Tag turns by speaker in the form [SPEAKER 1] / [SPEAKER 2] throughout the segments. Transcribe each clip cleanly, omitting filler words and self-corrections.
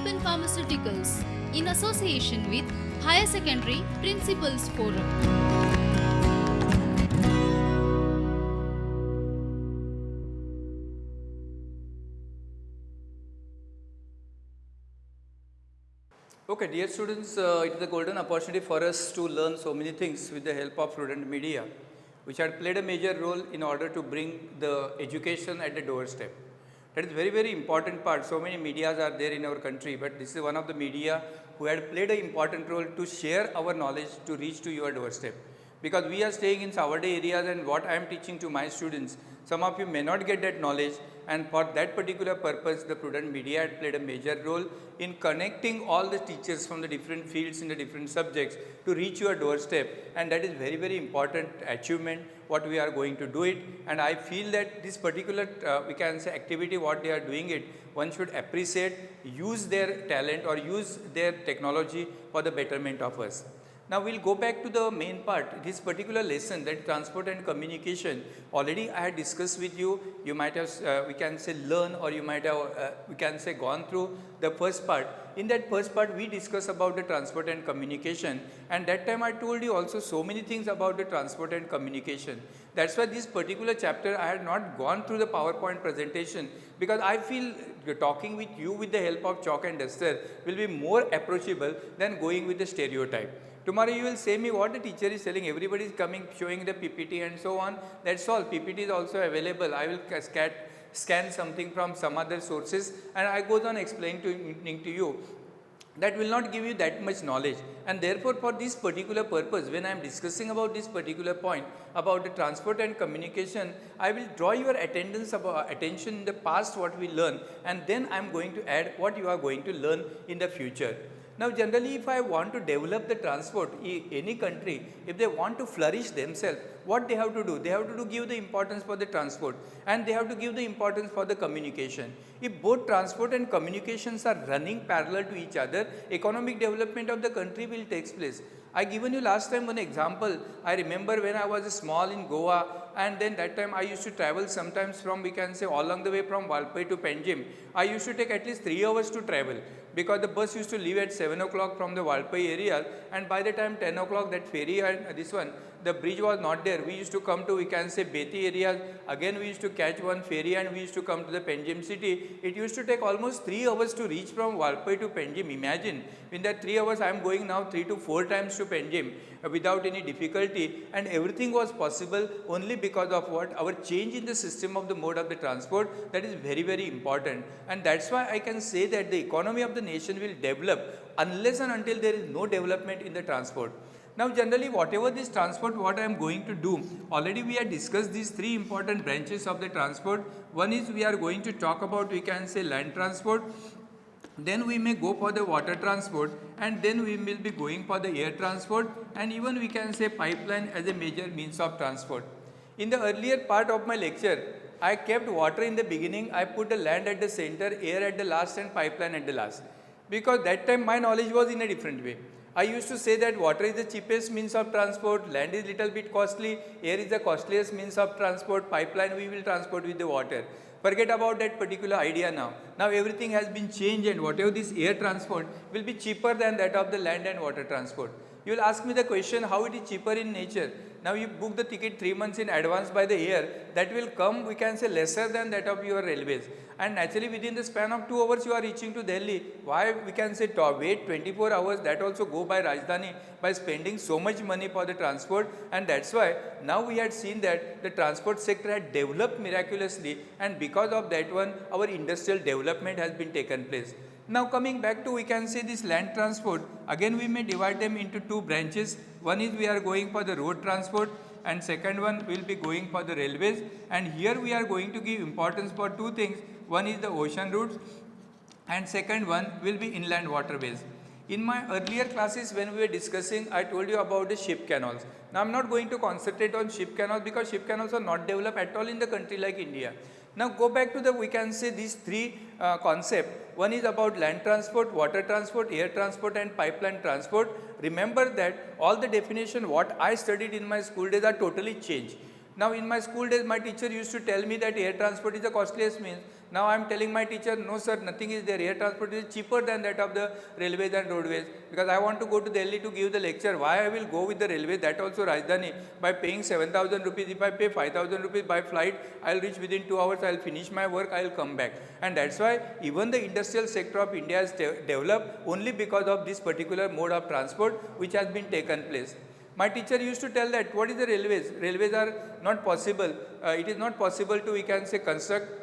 [SPEAKER 1] and Pharmaceuticals in association with Higher Secondary Principals Forum.
[SPEAKER 2] Okay, dear students, it is a golden opportunity for us to learn so many things with the help of Prudent media, which had played a major role in order to bring the education at the doorstep. That is very important part. So many medias are there in our country, but this is one of the media who had played an important role to share our knowledge to reach to your doorstep. Because we are staying in Savarde areas, and what I am teaching to my students, some of you may not get that knowledge, and for that particular purpose the Prudent media had played a major role in connecting all the teachers from the different fields in the different subjects to reach your doorstep, and that is very important achievement what we are going to do it. And I feel that this particular we can say activity what they are doing it, one should appreciate, use their talent or use their technology for the betterment of us. Now we will go back to the main part. This particular lesson, that transport and communication, already I had discussed with you. You might have we can say learn, or you might have we can say gone through the first part. In that first part we discussed about the transport and communication, and that time I told you also so many things about the transport and communication. That's why this particular chapter I had not gone through the PowerPoint presentation, because I feel talking with you with the help of chalk and duster will be more approachable than going with the stereotype. Tomorrow you will say me what the teacher is telling, everybody is coming showing the PPT and so on. That's all. PPT is also available. I will scan something from some other sources, and I goes on explaining to you. That will not give you that much knowledge, and therefore for this particular purpose, when I am discussing about this particular point about the transport and communication, I will draw your attention in the past what we learn, and then I am going to add what you are going to learn in the future. Now generally if I want to develop the transport, any country, if they want to flourish themselves, what they have to do? They have to give the importance for the transport, and they have to give the importance for the communication. If both transport and communications are running parallel to each other, economic development of the country will take place. I given you last time one example. I remember when I was small in Goa, and then that time I used to travel sometimes from, we can say, all along the way from Valpai to Panjim. I used to take at least 3 hours to travel, because the bus used to leave at 7 o'clock from the Valpai area, and by the time 10 o'clock that ferry and this one, the bridge was not there. We used to come to, we can say, Beti area. Again we used to catch one ferry and we used to come to the Panjim city. It used to take almost 3 hours to reach from Valpai to Panjim. Imagine, in that 3 hours I am going now 3 to 4 times to Panjim without any difficulty, and everything was possible only because of what? Our change in the system of the mode of the transport. That is very important, and that's why I can say that the economy of the nation will develop unless and until there is no development in the transport. Now generally whatever this transport what I am going to do, already we have discussed these 3 important branches of the transport. One is we are going to talk about, we can say, land transport, then we may go for the water transport, and then we will be going for the air transport, and even we can say pipeline as a major means of transport. In the earlier part of my lecture, I kept water in the beginning, I put the land at the center, air at the last, and pipeline at the last, because that time my knowledge was in a different way. I used to say that water is the cheapest means of transport, land is little bit costly, air is the costliest means of transport, pipeline we will transport with the water. Forget about that particular idea now. Now everything has been changed, and whatever this air transport will be cheaper than that of the land and water transport. You will ask me the question, how it is cheaper in nature? Now you book the ticket 3 months in advance by the air, that will come, we can say, lesser than that of your railways, and naturally within the span of 2 hours you are reaching to Delhi. Why we can say wait 24 hours, that also go by Rajdhani, by spending so much money for the transport, and that's why now we had seen that the transport sector had developed miraculously, and because of that one our industrial development has been taken place. Now coming back to, we can say, this land transport, again we may divide them into 2 branches. One is we are going for the road transport, and second one will be going for the railways, and here we are going to give importance for 2 things. One is the ocean routes, and second one will be inland waterways. In my earlier classes when we were discussing, I told you about the ship canals. Now I am not going to concentrate on ship canals, because ship canals are not developed at all in the country like India. Now go back to the, we can say, these 3 concepts. One is about land transport, water transport, air transport, and pipeline transport. Remember that all the definition what I studied in my school days are totally changed. Now in my school days, my teacher used to tell me that air transport is the costliest means. Now I am telling my teacher, no sir, nothing is there. Air transport is cheaper than that of the railways and roadways, because I want to go to Delhi to give the lecture. Why I will go with the railway, that also Rajdhani, by paying 7,000 rupees. If I pay 5,000 rupees by flight, I will reach within 2 hours, I will finish my work, I will come back. And that's why even the industrial sector of India has developed only because of this particular mode of transport which has been taken place. My teacher used to tell that what is the railways? Railways are not possible. It is not possible to, we can say, construct.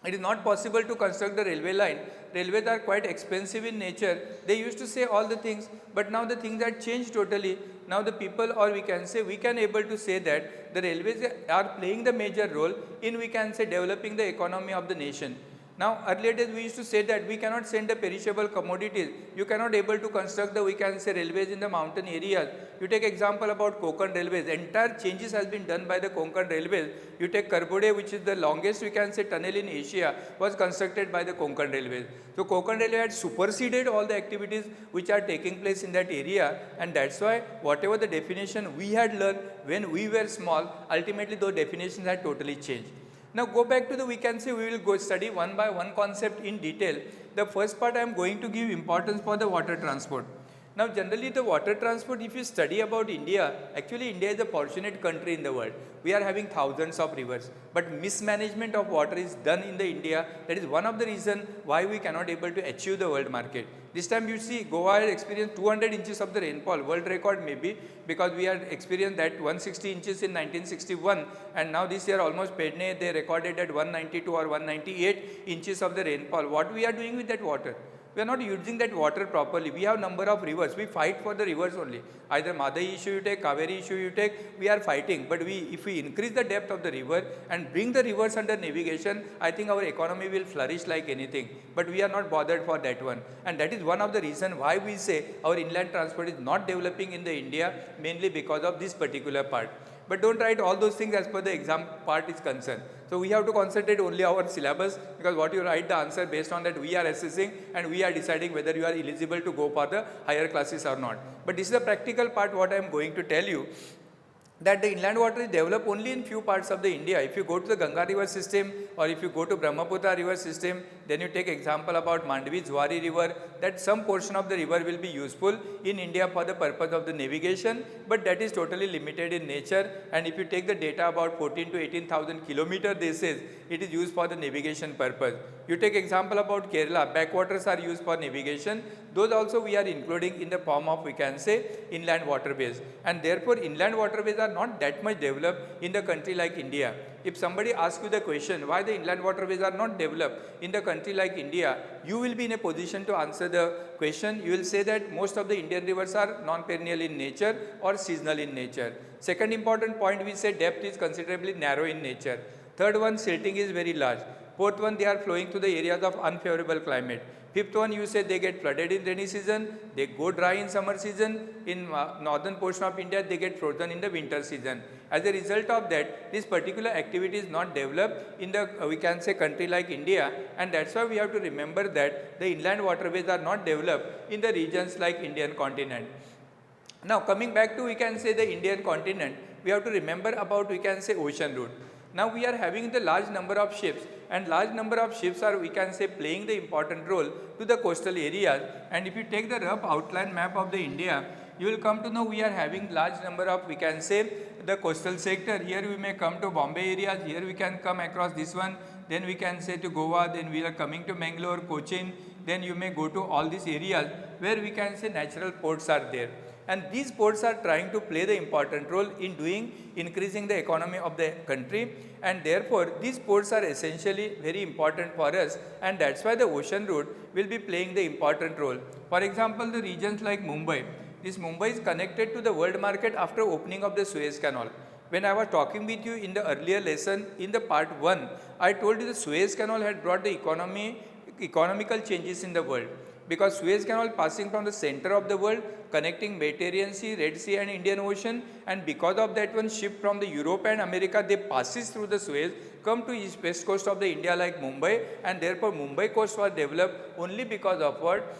[SPEAKER 2] It is not possible to construct the railway line. Railways are quite expensive in nature. They used to say all the things, but now the things have changed totally. Now the people, or we can say, we can able to say that the railways are playing the major role in, we can say, developing the economy of the nation. Now earlier days we used to say that we cannot send the perishable commodities. You cannot able to construct the, we can say, railways in the mountain areas. You take example about Konkan railways. Entire changes has been done by the Konkan railways. You take Curchorem, which is the longest, we can say, tunnel in Asia, was constructed by the Konkan railways. So Konkan railway had superseded all the activities which are taking place in that area, and that's why whatever the definition we had learned when we were small, ultimately those definitions had totally changed. Now go back to the, we can say, we will go study one by one concept in detail. The first part I am going to give importance for the water transport. Now generally the water transport, if you study about India, actually India is a fortunate country in the world. We are having thousands of rivers, but mismanagement of water is done in the India. That is one of the reasons why we cannot able to achieve the world market. This time you see Goa had experienced 200 inches of the rainfall, world record maybe, because we had experienced that 160 inches in 1961, and now this year almost Pedne they recorded at 192 or 198 inches of the rainfall. What we are doing with that water? We are not using that water properly. We have number of rivers. We fight for the rivers only. Either Madai issue you take, Kaveri issue you take, we are fighting. But if we increase the depth of the river and bring the rivers under navigation, I think our economy will flourish like anything. But we are not bothered for that one. And that is one of the reasons why we say our inland transport is not developing in the India, mainly because of this particular part. But don't write all those things as per the exam part is concerned. So we have to concentrate only our syllabus, because what you write the answer based on that we are assessing and we are deciding whether you are eligible to go for the higher classes or not. But this is the practical part what I am going to tell you, that the inland water is developed only in few parts of the India. If you go to the Ganga river system or if you go to Brahmaputra river system, then you take example about Mandvi Zuari river, that some portion of the river will be useful in India for the purpose of the navigation, but that is totally limited in nature. And if you take the data about 14 to 18,000 kilometers, they says it is used for the navigation purpose. You take example about Kerala, backwaters are used for navigation. Those also we are including in the form of, we can say, inland waterways. And therefore inland waterways are not that much developed in the country like India. If somebody asks you the question why the inland waterways are not developed in the country like India, you will be in a position to answer the question. You will say that most of the Indian rivers are non-perennial in nature or seasonal in nature. Second important point, we say depth is considerably narrow in nature. Third one, silting is very large. Fourth one, they are flowing to the areas of unfavorable climate. Fifth one, you say they get flooded in rainy season, they go dry in summer season. In northern portion of India, they get frozen in the winter season. As a result of that, this particular activity is not developed in the, we can say, country like India, and that's why we have to remember that the inland waterways are not developed in the regions like Indian continent. Now coming back to, we can say, the Indian continent, we have to remember about, we can say, ocean route. Now we are having the large number of ships, and large number of ships are, we can say, playing the important role to the coastal areas. And if you take the rough outline map of the India, you will come to know we are having large number of, we can say, the coastal sector. Here we may come to Bombay areas, here we can come across this one, then we can say to Goa, then we are coming to Mangalore, Cochin, then you may go to all these areas where we can say natural ports are there. And these ports are trying to play the important role in increasing the economy of the country, and therefore these ports are essentially very important for us, and that's why the ocean route will be playing the important role. For example, the regions like Mumbai, this Mumbai is connected to the world market after opening of the Suez Canal. When I was talking with you in the earlier lesson, in the part 1, I told you the Suez Canal had brought the economical changes in the world, because Suez Canal passing from the center of the world, connecting Mediterranean Sea, Red Sea and Indian Ocean, and because of that one ship from the Europe and America, they passes through the Suez, come to east west coast of the India like Mumbai, and therefore Mumbai coast was developed only because of what?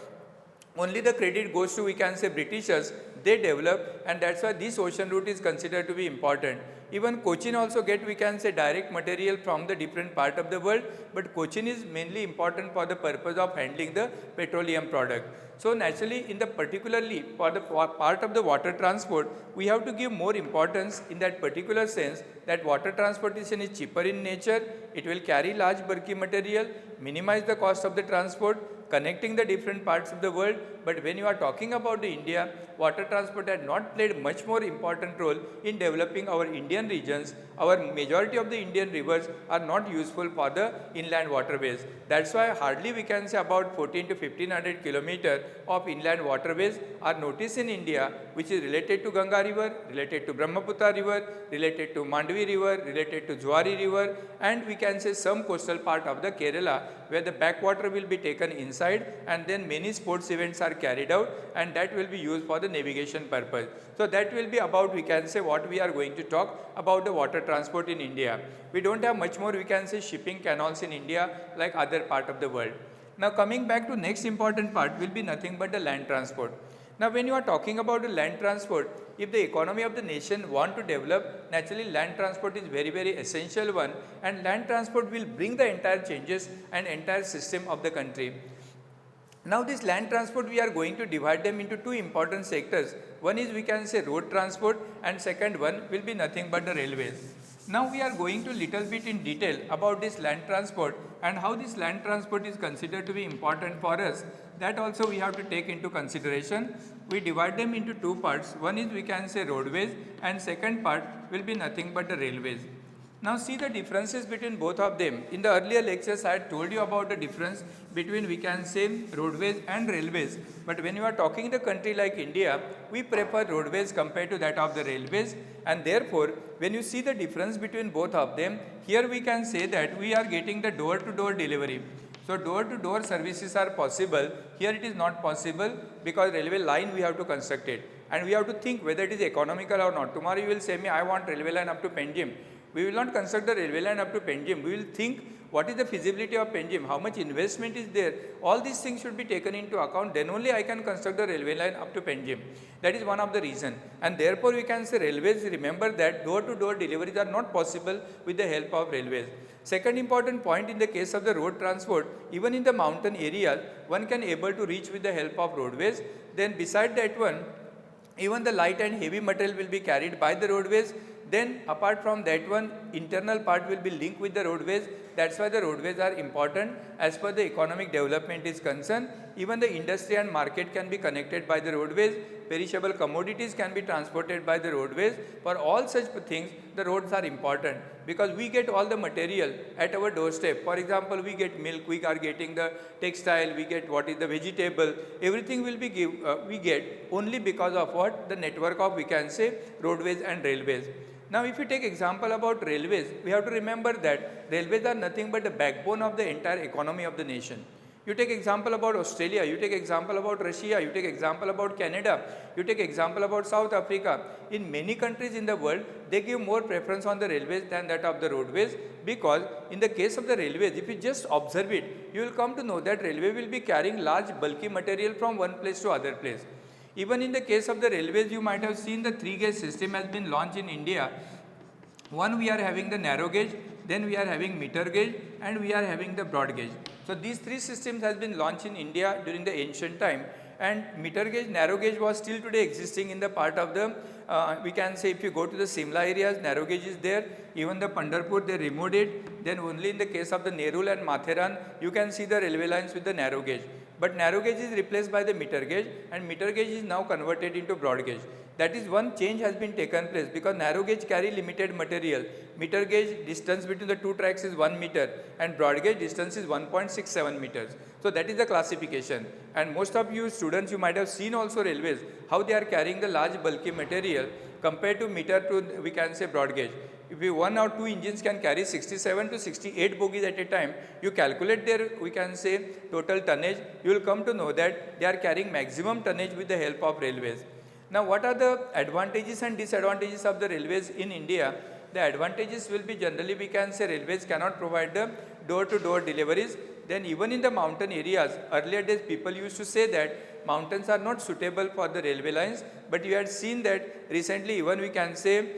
[SPEAKER 2] Only the credit goes to, we can say, Britishers, they developed, and that's why this ocean route is considered to be important. Even Cochin also get, we can say, direct material from the different part of the world, but Cochin is mainly important for the purpose of handling the petroleum product. So naturally, in the particularly for the part of the water transport, we have to give more importance in that particular sense that water transportation is cheaper in nature, it will carry large bulky material, minimize the cost of the transport, connecting the different parts of the world. But when you are talking about the India, water transport had not played much more important role in developing our Indian regions. Our majority of the Indian rivers are not useful for the inland waterways. That's why hardly we can say about 14 to 1500 kilometers of inland waterways are noticed in India, which is related to Ganga river, related to Brahmaputra river, related to Mandvi river, related to Zuari river, and we can say some coastal part of the Kerala where the backwater will be taken inside, and then many sports events are carried out, and that will be used for the navigation purpose. So that will be about, we can say, what we are going to talk about the water transport in India. We don't have much more, we can say, shipping canals in India like other part of the world. Now coming back to next important part will be nothing but the land transport. Now when you are talking about the land transport, if the economy of the nation want to develop, naturally land transport is very essential one, and land transport will bring the entire changes and entire system of the country. Now this land transport, we are going to divide them into two important sectors. One is, we can say, road transport, and second one will be nothing but the railways. Now we are going to little bit in detail about this land transport and how this land transport is considered to be important for us. That also we have to take into consideration. We divide them into two parts. One is, we can say, roadways, and second part will be nothing but the railways. Now see the differences between both of them. In the earlier lectures I had told you about the difference between, we can say, roadways and railways. But when you are talking the country like India, we prefer roadways compared to that of the railways, and therefore when you see the difference between both of them, here we can say that we are getting the door-to-door delivery. So door-to-door services are possible. Here it is not possible because railway line we have to construct it, and we have to think whether it is economical or not. Tomorrow you will say me, I want railway line up to Panjim. We will not construct the railway line up to Panjim. We will think what is the feasibility of Panjim, how much investment is there. All these things should be taken into account. Then only I can construct the railway line up to Panjim. That is one of the reason. And therefore we can say railways, remember that door-to-door deliveries are not possible with the help of railways. Second important point, in the case of the road transport, even in the mountain areas, one can able to reach with the help of roadways. Then beside that one, even the light and heavy material will be carried by the roadways. Then apart from that one, internal part will be linked with the roadways. That's why the roadways are important as per the economic development is concerned. Even the industry and market can be connected by the roadways. Perishable commodities can be transported by the roadways. For all such things, the roads are important because we get all the material at our doorstep. For example, we get milk, we are getting the textile, we get what is the vegetable. Everything will be we get only because of what? The network of, we can say, roadways and railways. Now if you take example about railways, we have to remember that railways are nothing but the backbone of the entire economy of the nation. You take example about Australia, you take example about Russia, you take example about Canada, you take example about South Africa. In many countries in the world, they give more preference on the railways than that of the roadways, because in the case of the railways, if you just observe it, you will come to know that railway will be carrying large bulky material from one place to other place. Even in the case of the railways, you might have seen the 3-gauge system has been launched in India. One, we are having the narrow gauge, then we are having meter gauge, and we are having the broad gauge. So these three systems has been launched in India during the ancient time, and meter gauge, narrow gauge was still today existing in the part of the, we can say, if you go to the Simla areas, narrow gauge is there. Even the Pandharpur, they removed it. Then only in the case of the Nerul and Matheran, you can see the railway lines with the narrow gauge. But narrow gauge is replaced by the meter gauge, and meter gauge is now converted into broad gauge. That is one change has been taken place, because narrow gauge carry limited material. Meter gauge distance between the two tracks is 1 meter, and broad gauge distance is 1.67 meters. So that is the classification. And most of you students, you might have seen also railways, how they are carrying the large bulky material compared to meter to, we can say, broad gauge. If you 1 or 2 engines can carry 67 to 68 bogies at a time, you calculate their, we can say, total tonnage, you will come to know that they are carrying maximum tonnage with the help of railways. Now what are the advantages and disadvantages of the railways in India? The advantages will be, generally we can say, railways cannot provide the door-to-door deliveries. Then even in the mountain areas, earlier days people used to say that mountains are not suitable for the railway lines, but you had seen that recently, even we can say,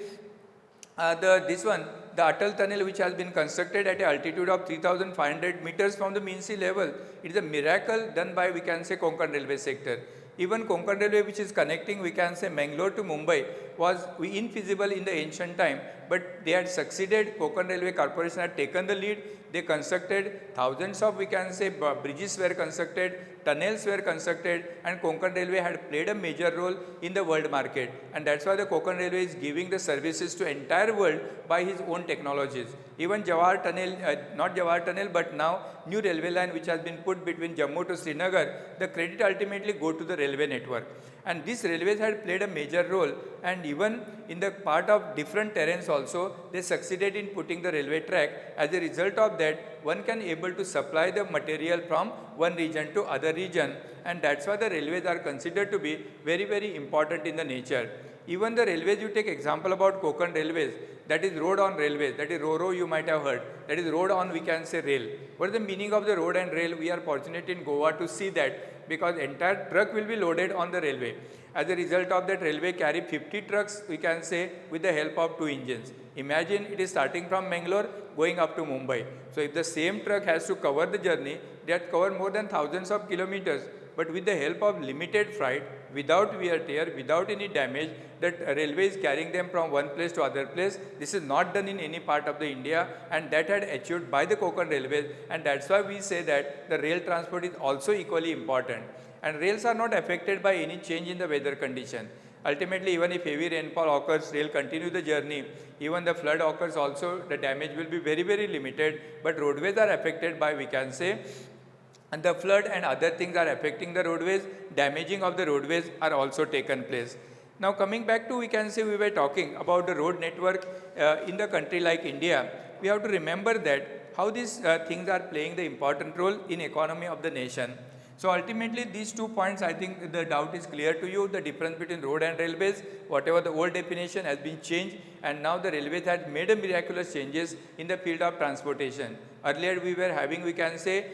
[SPEAKER 2] the Atal tunnel, which has been constructed at an altitude of 3,500 meters from the mean sea level, it is a miracle done by, we can say, Konkan railway sector. Even Konkan railway, which is connecting, we can say, Mangalore to Mumbai, was infeasible in the ancient time, but they had succeeded. Konkan Railway Corporation had taken the lead. They constructed thousands of, we can say, bridges were constructed, tunnels were constructed, and Konkan Railway had played a major role in the world market. And that's why the Konkan Railway is giving the services to entire world by his own technologies. Even Jawahar Tunnel, not Jawahar Tunnel, but now new railway line which has been put between Jammu to Srinagar, the credit ultimately go to the railway network. And these railways had played a major role, and even in the part of different terrains also, they succeeded in putting the railway track. As a result of that, one can able to supply the material from one region to other region, and that's why the railways are considered to be very, very important in the nature. Even the railways, you take example about Konkan railways, that is road on railways, that is RO-RO you might have heard, that is road on, we can say, rail. What is the meaning of the road and rail? We are fortunate in Goa to see that, because entire truck will be loaded on the railway. As a result of that, railway carry 50 trucks, we can say, with the help of 2 engines. Imagine it is starting from Mangalore going up to Mumbai. So if the same truck has to cover the journey, they have covered more than thousands of kilometers. But with the help of limited freight, without wear tear, without any damage, that railway is carrying them from one place to other place. This is not done in any part of the India, and that had achieved by the Konkan railways, and that's why we say that the rail transport is also equally important. And rails are not affected by any change in the weather condition. Ultimately, even if heavy rainfall occurs, rail continue the journey. Even the flood occurs also, the damage will be very, very limited. But roadways are affected by, we can say, and the flood and other things are affecting the roadways. Damaging of the roadways are also taken place. Now coming back to, we can say, we were talking about the road network in the country like India. We have to remember that how these things are playing the important role in economy of the nation. So ultimately these 2 points, I think the doubt is clear to you, the difference between road and railways. Whatever the old definition has been changed, and now the railways had made a miraculous changes in the field of transportation. Earlier we were having, we can say,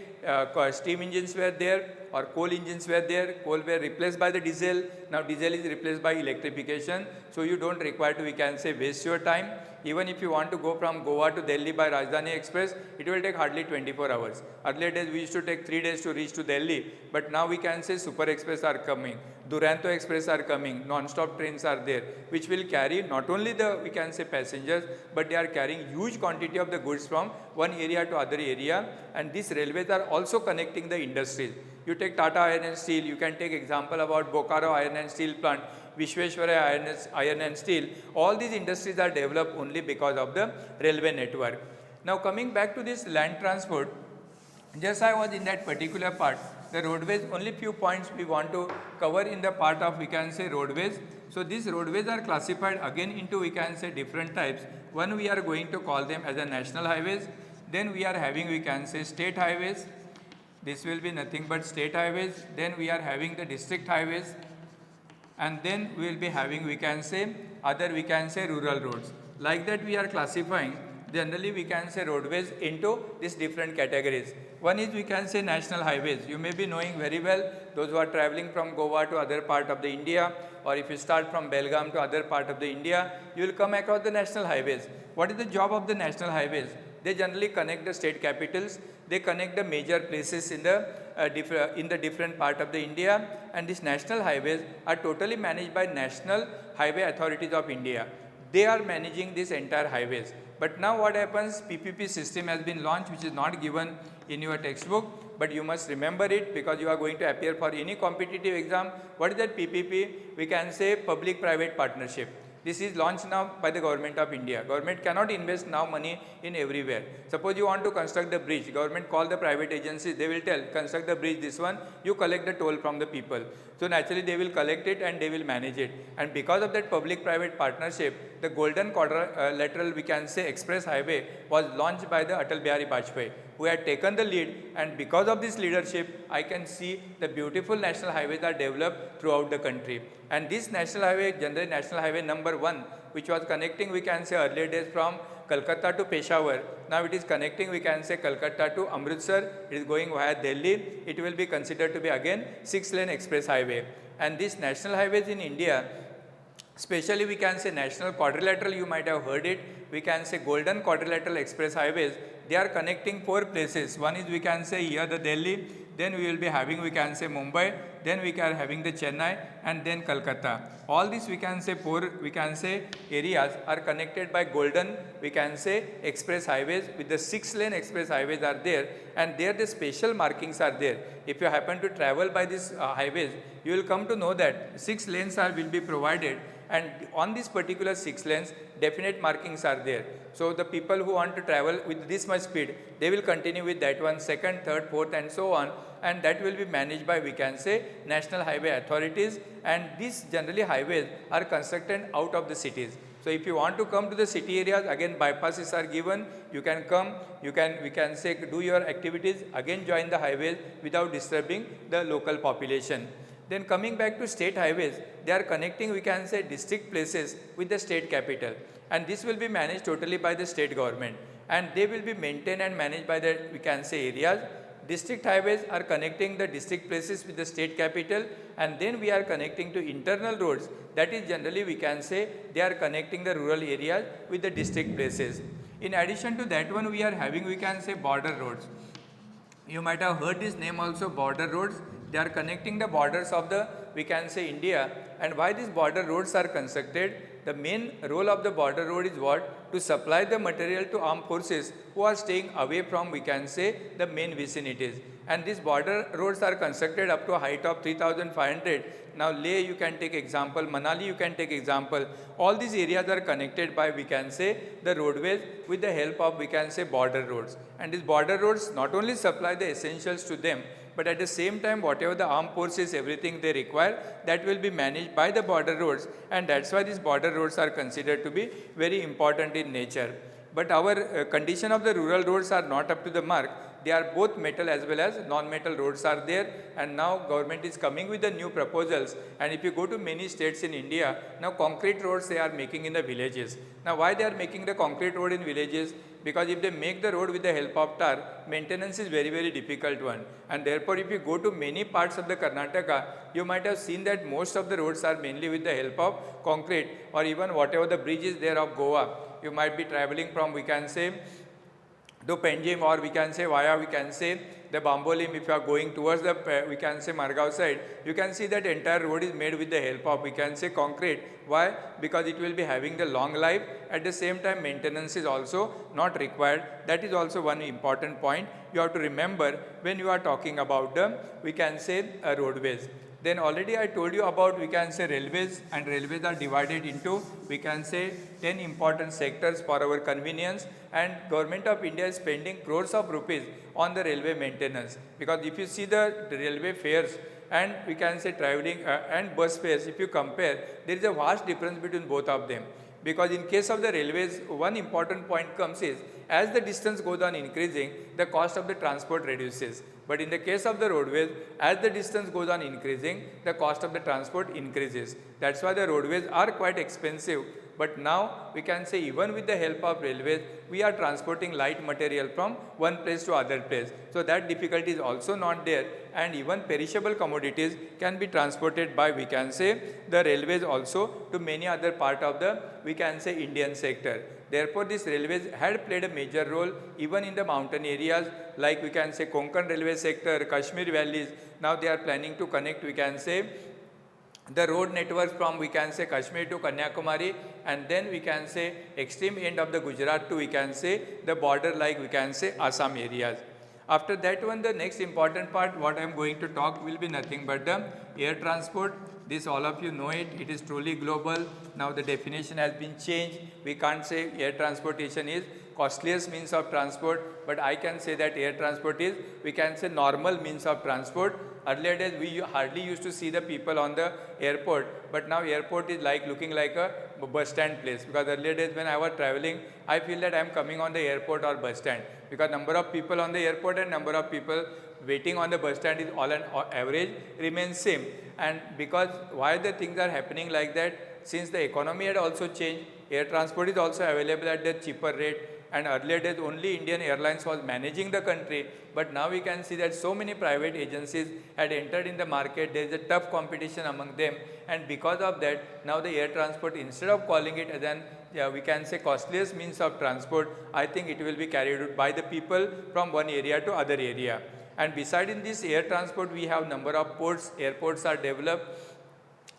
[SPEAKER 2] steam engines were there, or coal engines were there. Coal were replaced by the diesel. Now diesel is replaced by electrification. So you don't require to, we can say, waste your time. Even if you want to go from Goa to Delhi by Rajdhani Express, it will take hardly 24 hours. Earlier days we used to take 3 days to reach to Delhi, but now we can say Super Express are coming, Duranto Express are coming, non-stop trains are there, which will carry not only the, we can say, passengers, but they are carrying huge quantity of the goods from one area to other area. And these railways are also connecting the industries. You take Tata Iron and Steel, you can take example about Bokaro Iron and Steel plant, Vishweshwaraya Iron and Steel. All these industries are developed only because of the railway network. Now coming back to this land transport, just I was in that particular part, the roadways, only few points we want to cover in the part of, we can say, roadways. So these roadways are classified again into, we can say, different types. One, we are going to call them as a national highways. Then we are having, we can say, state highways. This will be nothing but state highways. Then we are having the district highways. And then we will be having, we can say, other, we can say, rural roads. Like that we are classifying, generally we can say, roadways into these different categories. One is, we can say, national highways. You may be knowing very well, those who are traveling from Goa to other part of the India, or if you start from Belgaum to other part of the India, you will come across the national highways. What is the job of the national highways? They generally connect the state capitals, they connect the major places in the different part of the India, and these national highways are totally managed by National Highway Authorities of India. They are managing these entire highways. But now what happens, PPP system has been launched, which is not given in your textbook, but you must remember it because you are going to appear for any competitive exam. What is that PPP? We can say public-private partnership. This is launched now by the government of India. Government cannot invest now money in everywhere. Suppose you want to construct the bridge, government call the private agencies, they will tell, construct the bridge this one, you collect the toll from the people. So naturally they will collect it and they will manage it. And because of that public-private partnership, the golden quadrilateral, we can say, express highway was launched by the Atal Bihari Vajpayee, who had taken the lead, and because of this leadership, I can see the beautiful national highways are developed throughout the country. And this national highway, generally national highway number 1, which was connecting, we can say, earlier days from Kolkata to Peshawar, now it is connecting, we can say, Kolkata to Amritsar, it is going via Delhi, it will be considered to be again 6-lane express highway. And these national highways in India, Especially we can say national quadrilateral, you might have heard it, we can say golden quadrilateral express highways, they are connecting 4 places. One is we can say here the Delhi, then we will be having we can say Mumbai, then we are having the Chennai and then Kolkata. All these we can say 4 we can say areas are connected by golden we can say express highways with the 6-lane express highways are there, and there the special markings are there. If you happen to travel by these highways, you will come to know that 6 lanes will be provided, and on this particular 6 lanes definite markings are there. So the people who want to travel with this much speed, they will continue with that one, second, third, fourth and so on, and that will be managed by we can say national highway authorities, and these generally highways are constructed out of the cities. So if you want to come to the city areas, again bypasses are given, you can come, you can we can say do your activities, again join the highways without disturbing the local population. Then coming back to state highways, they are connecting we can say district places with the state capital, and this will be managed totally by the state government, and they will be maintained and managed by the we can say areas. District highways are connecting the district places with the state capital, and then we are connecting to internal roads, that is generally we can say they are connecting the rural areas with the district places. In addition to that one, we are having we can say border roads. You might have heard this name also, border roads. They are connecting the borders of the we can say India, and why these border roads are constructed? The main role of the border road is what? To supply the material to armed forces who are staying away from we can say the main vicinities, and these border roads are constructed up to a height of 3,500. Now Leh you can take example, Manali you can take example, all these areas are connected by we can say the roadways with the help of we can say border roads, and these border roads not only supply the essentials to them, but at the same time whatever the armed forces everything they require, that will be managed by the border roads, and that's why these border roads are considered to be very important in nature. But our condition of the rural roads are not up to the mark. They are both metal as well as non-metal roads are there, and now government is coming with the new proposals, and if you go to many states in India, now concrete roads they are making in the villages. Now why they are making the concrete road in villages? Because if they make the road with the help of tar, maintenance is very difficult one, and therefore if you go to many parts of the Karnataka, you might have seen that most of the roads are mainly with the help of concrete, or even whatever the bridge is there of Goa. You might be traveling from we can say to Penjim, or we can say via we can say the Bambolim. If you are going towards the we can say Margao side, you can see that entire road is made with the help of we can say concrete. Why? Because it will be having the long life, at the same time maintenance is also not required. That is also one important point you have to remember when you are talking about the we can say roadways. Then already I told you about we can say railways, and railways are divided into we can say 10 important sectors for our convenience, and government of India is spending crores of rupees on the railway maintenance, because if you see the railway fares and we can say traveling and bus fares, if you compare, there is a vast difference between both of them. Because in case of the railways, one important point comes is, as the distance goes on increasing, the cost of the transport reduces. But in the case of the roadways, as the distance goes on increasing, the cost of the transport increases. That's why the roadways are quite expensive. But now we can say even with the help of railways, we are transporting light material from one place to other place. So that difficulty is also not there, and even perishable commodities can be transported by we can say the railways also to many other part of the we can say Indian sector. Therefore, these railways had played a major role even in the mountain areas, like we can say Konkan railway sector, Kashmir valleys. Now they are planning to connect we can say the road network from we can say Kashmir to Kanyakumari, and then we can say extreme end of the Gujarat to we can say the border like we can say Assam areas. After that one, the next important part what I am going to talk will be nothing but the air transport. This all of you know it, it is truly global. Now the definition has been changed. We can't say air transportation is costliest means of transport, but I can say that air transport is we can say normal means of transport. Earlier days we hardly used to see the people on the airport, but now airport is like looking like a bus stand place, because earlier days when I was traveling, I feel that I am coming on the airport or bus stand, because number of people on the airport and number of people waiting on the bus stand is all an average remains same. And because why the things are happening like that, since the economy had also changed, air transport is also available at the cheaper rate. And earlier days only Indian Airlines was managing the country, but now we can see that so many private agencies had entered in the market. There is a tough competition among them, and because of that now the air transport, instead of calling it as an we can say costliest means of transport, I think it will be carried out by the people from one area to other area. And beside in this air transport, we have number of ports, airports are developed,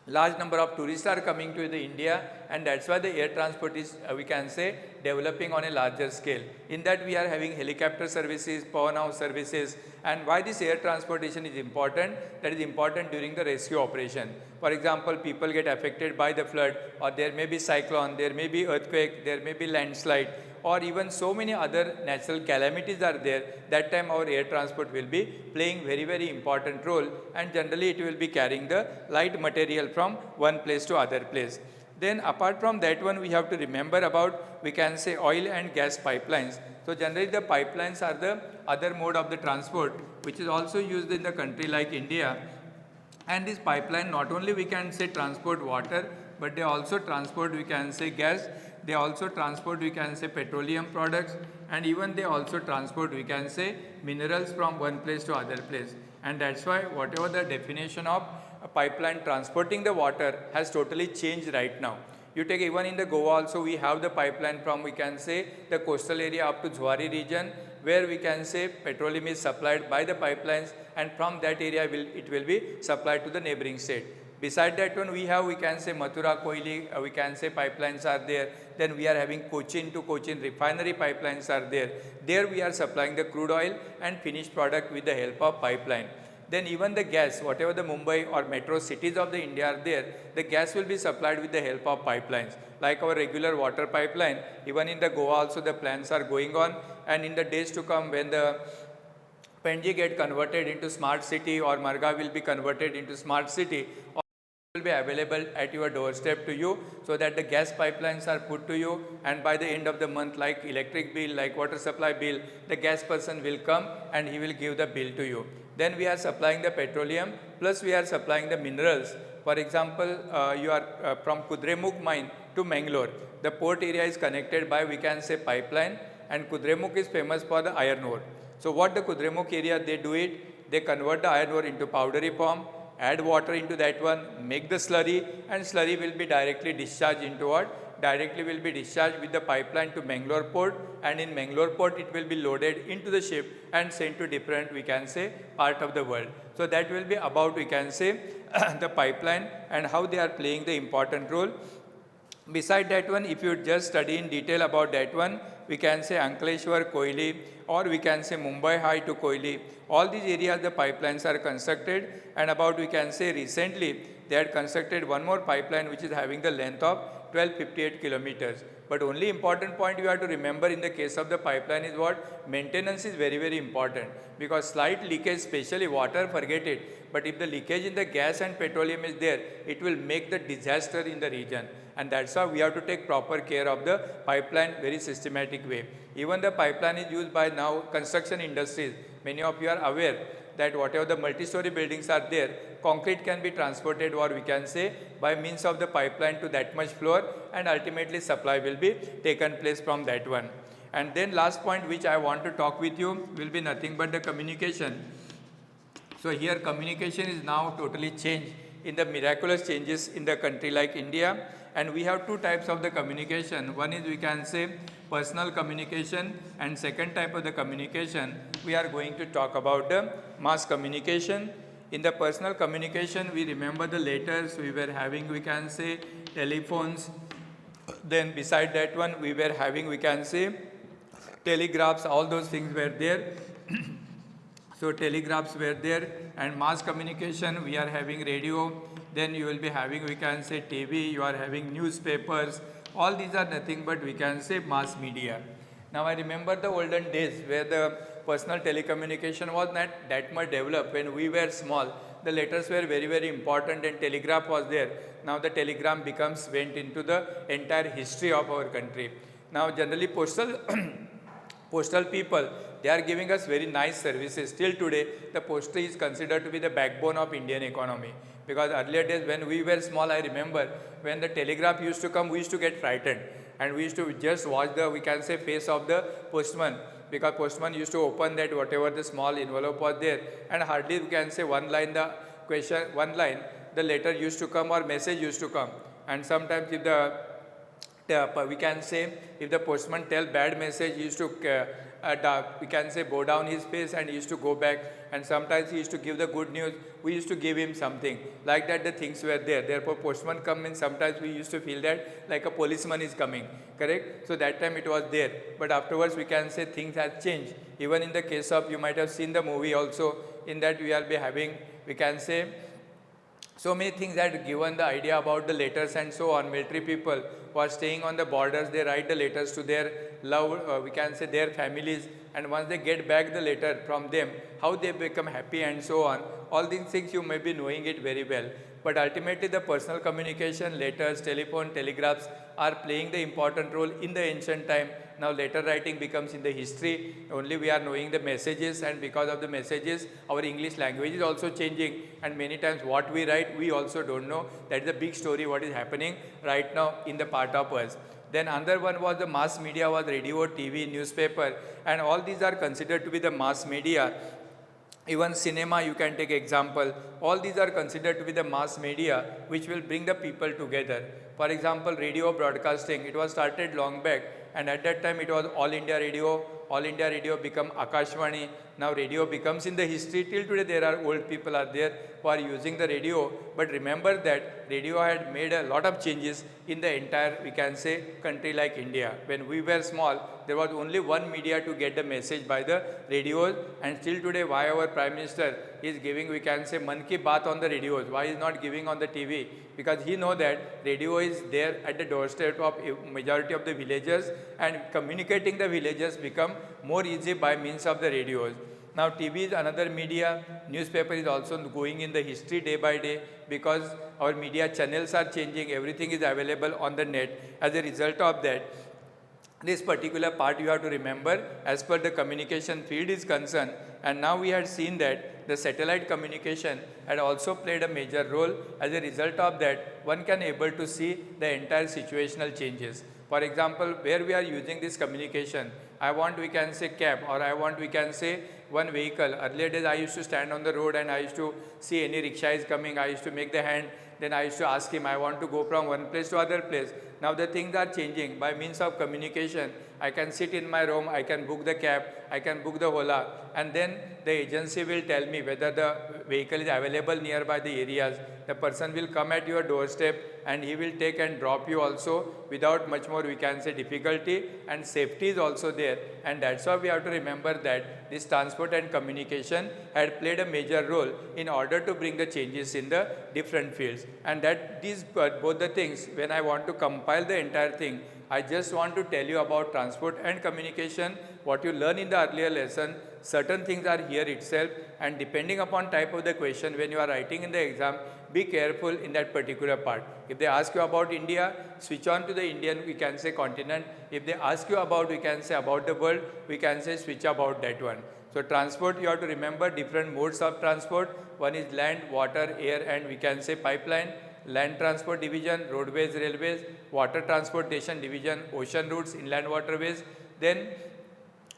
[SPEAKER 2] large number of tourists are coming to the India, and that's why the air transport is we can say developing on a larger scale. In that we are having helicopter services, power now services. And why this air transportation is important? That is important during the rescue operation. For example, people get affected by the flood, or there may be cyclone, there may be earthquake, there may be landslide, or even so many other natural calamities are there. That time our air transport will be playing very important role, and generally it will be carrying the light material from one place to other place. Then apart from that one, we have to remember about we can say oil and gas pipelines. So generally the pipelines are the other mode of the transport which is also used in the country like India. And this pipeline not only we can say transport water, but they also transport we can say gas, they also transport we can say petroleum products, and even they also transport we can say minerals from one place to other place. And that's why whatever the definition of a pipeline transporting the water has totally changed right now. You take even in the Goa also we have the pipeline from we can say the coastal area up to Zuari region, where we can say petroleum is supplied by the pipelines, and from that area it will be supplied to the neighboring state. Beside that one we have we can say Mathura Koili, we can say pipelines are there. Then we are having Cochin to Cochin refinery pipelines are there. There we are supplying the crude oil and finished product with the help of pipeline. Then even the gas, whatever the Mumbai or metro cities of the India are there, the gas will be supplied with the help of pipelines. Like our regular water pipeline, even in the Goa also the plans are going on, and in the days to come when the Penji get converted into smart city or Marga will be converted into smart city, will be available at your doorstep to you, so that the gas pipelines are put to you, and by the end of the month, like electric bill, like water supply bill, the gas person will come and he will give the bill to you. Then we are supplying the petroleum, plus we are supplying the minerals. For example, you are from Kudremukh mine to Mangalore. The port area is connected by we can say pipeline, and Kudremukh is famous for the iron ore. So what the Kudremukh area they do it, they convert the iron ore into powdery form, add water into that one, make the slurry, and slurry will be directly discharged into what? Directly will be discharged with the pipeline to Mangalore port, and in Mangalore port it will be loaded into the ship and sent to different we can say part of the world. So that will be about we can say the pipeline and how they are playing the important role. Beside that one, if you just study in detail about that one, we can say Ankleshwar, Koili, or we can say Mumbai High to Koili. All these areas the pipelines are constructed, and about we can say recently they had constructed one more pipeline which is having the length of 1258 kilometers. But only important point you have to remember in the case of the pipeline is what? Maintenance is very important, because slight leakage, especially water, forget it. But if the leakage in the gas and petroleum is there, it will make the disaster in the region. And that's why we have to take proper care of the pipeline very systematic way. Even the pipeline is used by now construction industries. Many of you are aware that whatever the multi-story buildings are there, concrete can be transported, or we can say by means of the pipeline to that much floor, and ultimately supply will be taken place from that one. And then last point which I want to talk with you will be nothing but the communication. So here communication is now totally changed in the miraculous changes in the country like India, and we have two types of the communication. One is we can say personal communication, and second type of the communication we are going to talk about the mass communication. In the personal communication, we remember the letters we were having, we can say telephones. Then beside that one we were having we can say telegraphs, all those things were there. So telegraphs were there, and mass communication we are having radio, then you will be having we can say TV, you are having newspapers. All these are nothing but we can say mass media. Now I remember the olden days where the personal telecommunication was not that much developed. When we were small, the letters were very important, and telegraph was there. Now the telegram went into the entire history of our country. Now generally postal postal people, they are giving us very nice services. Till today, the post is considered to be the backbone of Indian economy. Because earlier days when we were small, I remember when the telegraph used to come, we used to get frightened and we used to just watch the, we can say, face of the postman, because postman used to open that whatever the small envelope was there, and hardly we can say one line the question, one line the letter used to come or message used to come. And sometimes if we can say if the postman tell bad message, he used to we can say bow down his face and he used to go back, and sometimes he used to give the good news, we used to give him something like that. The things were there, therefore postman come in, sometimes we used to feel that like a policeman is coming, correct? So that time it was there, but afterwards we can say things have changed. Even in the case of, you might have seen the movie also, in that we will be having, we can say, so many things that given the idea about the letters and so on. Military people who are staying on the borders, they write the letters to their love, we can say their families, and once they get back the letter from them, how they become happy and so on. All these things you may be knowing it very well. But ultimately the personal communication, letters, telephone, telegraphs are playing the important role in the ancient time. Now letter writing becomes in the history, only we are knowing the messages, and because of the messages our English language is also changing, and many times what we write we also don't know. That is a big story what is happening right now in the part of us. Then another one was the mass media, was radio, TV, newspaper, and all these are considered to be the mass media. Even cinema you can take example, all these are considered to be the mass media which will bring the people together. For example, radio broadcasting, it was started long back, and at that time it was All India Radio. All India Radio become Akashvani. Now radio becomes in the history. Till today there are old people are there who are using the radio, but remember that radio had made a lot of changes in the entire, we can say, country like India. When we were small, there was only one media to get the message by the radios, and still today why our Prime Minister is giving, we can say, Man Ki Baat on the radios, why is not giving on the TV? Because he know that radio is there at the doorstep of majority of the villagers, and communicating the villagers become more easy by means of the radios. Now TV is another media, newspaper is also going in the history day by day, because our media channels are changing, everything is available on the net. As a result of that, this particular part you have to remember as per the communication field is concerned. And now we had seen that the satellite communication had also played a major role. As a result of that, one can able to see the entire situational changes. For example, where we are using this communication, I want, we can say, cab, or I want, we can say, one vehicle. Earlier days I used to stand on the road and I used to see any rickshaw is coming, I used to make the hand, then I used to ask him, I want to go from one place to other place. Now the things are changing. By means of communication, I can sit in my room, I can book the cab, I can book the Ola, and then the agency will tell me whether the vehicle is available nearby the areas. The person will come at your doorstep and he will take and drop you also without much more, we can say, difficulty, and safety is also there. And that's why we have to remember that this transport and communication had played a major role in order to bring the changes in the different fields. And that these both the things, when I want to compile the entire thing, I just want to tell you about transport and communication, what you learn in the earlier lesson. Certain things are here itself, and depending upon type of the question, when you are writing in the exam, be careful in that particular part. If they ask you about India, switch on to the Indian, we can say, continent. If they ask you about, we can say, about the world, we can say switch about that one. So transport, you have to remember different modes of transport. One is land, water, air, and we can say pipeline. Land transport division, roadways, railways. Water transportation division, ocean routes, inland waterways. Then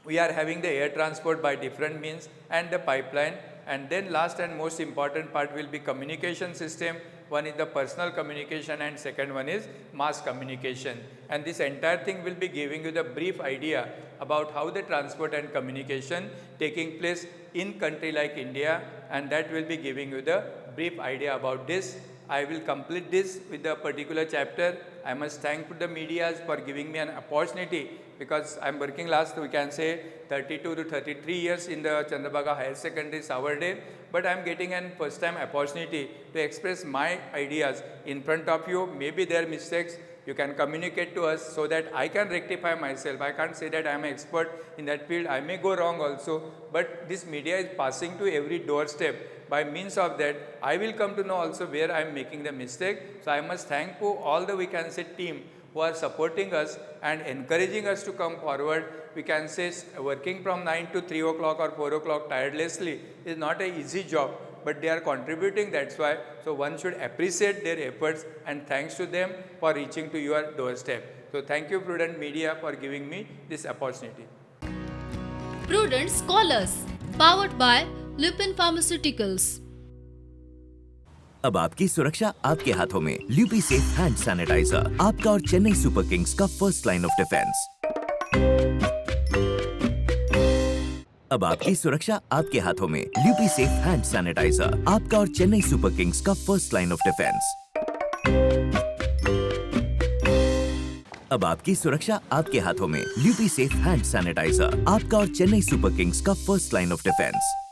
[SPEAKER 2] we are having the air transport by different means, and the pipeline. And then last and most important part will be communication system. One is the personal communication and second one is mass communication. And this entire thing will be giving you the brief idea about how the transport and communication taking place in country like India, and that will be giving you the brief idea about this. I will complete this with a particular chapter. I must thank the medias for giving me an opportunity, because I am working last, we can say, 32 to 33 years in the Chandrabhaga Higher Secondary Savarde, but I am getting an first time opportunity to express my ideas in front of you. Maybe there are mistakes, you can communicate to us so that I can rectify myself. I can't say that I am an expert in that field, I may go wrong also, but this media is passing to every doorstep. By means of that, I will come to know also where I am making the mistake. So I must thank to all the, we can say, team who are supporting us and encouraging us to come forward. We can say working from 9 to 3 o'clock or 4 o'clock tirelessly is not an easy job. but they are contributing, that's why. So one should appreciate their efforts and thanks to them for reaching to your doorstep. So thank you Prudent Media for giving me this opportunity.
[SPEAKER 1] Prudent Scholars, powered by Lupin Pharmaceuticals.
[SPEAKER 3] अब आपकी सुरक्षा आपके हाथों में। ल्यूपी safe hand sanitiser, आपका और Chennai super Kings का first line of defence. अब आपकी सुरक्षा आपके हाथों में। ल्यूपी सेफ हैंड सैनिटाइजर, आपका और चेन्नई सुपर किंग्स का फर्स्ट लाइन ऑफ डिफेंस। अब आपकी सुरक्षा आपके हाथों में। ल्यूपी सेफ हैंड सैनिटाइजर, आपका और चेन्नई सुपर किंग्स का फर्स्ट लाइन ऑफ डिफेंस।